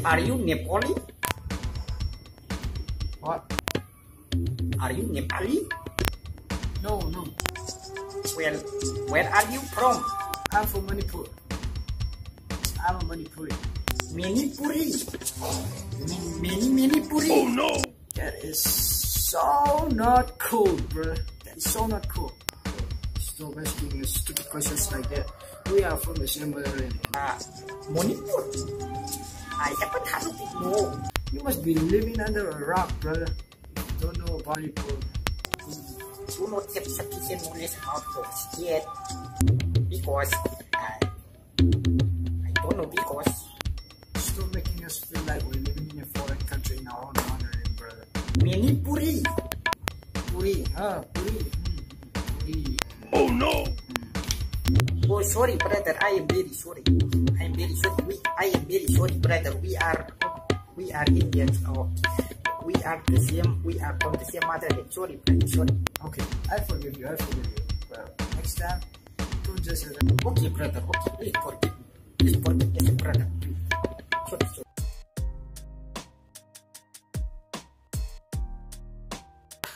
Are you Nepali? What? Are you Nepali? No. Well, where are you from? I'm from Manipur. I'm a Manipuri. Manipuri. Manipuri. Oh no! That is so not cool, bro. That is so not cool. Stop asking me stupid questions like that. We are from the same motherland. Manipur. I haven't heard of it, no. You must be living under a rock, brother. You don't know about Manipur. Do not have sufficient knowledge about those yet. Because I don't know because. Stop making us feel like we're living in a foreign country in our own motherland, brother. Manipuri. Puri, Puri. Puri. Oh no! Oh, sorry, brother. I am very sorry. I am very sorry. I am very sorry, brother. We are Indians. Oh, we are the same. We are from the same motherland. Sorry, brother. Sorry. Okay, I forgive you. Well, next time, don't just say that. Okay, brother. Okay, please forgive me. Please forgive me, brother. Please. Sorry.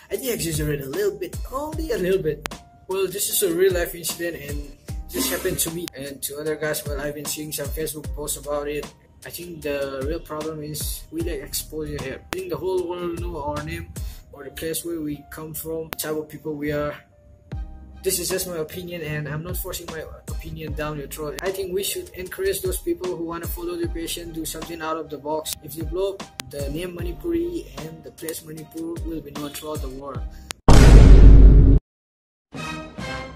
I think I exaggerate a little bit, only a little bit. Well, this is a real life incident and this happened to me and to other guys. Well, I've been seeing some Facebook posts about it. I think the real problem is we lack exposure here. I think the whole world know our name or the place where we come from, the type of people we are. This is just my opinion and I'm not forcing my opinion down your throat. I think we should encourage those people who want to follow the passion, do something out of the box. If you blow up, the name Manipuri and the place Manipur will be known throughout the world.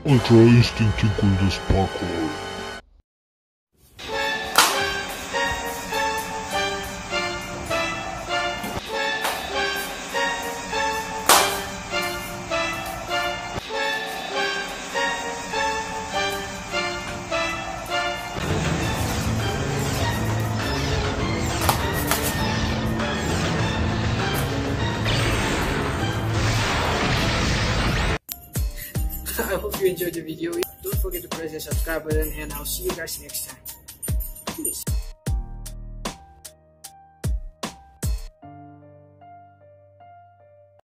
Ultra Instinct Transformation parkour. I hope you enjoyed the video. Don't forget to press the subscribe button and I'll see you guys next time. Peace.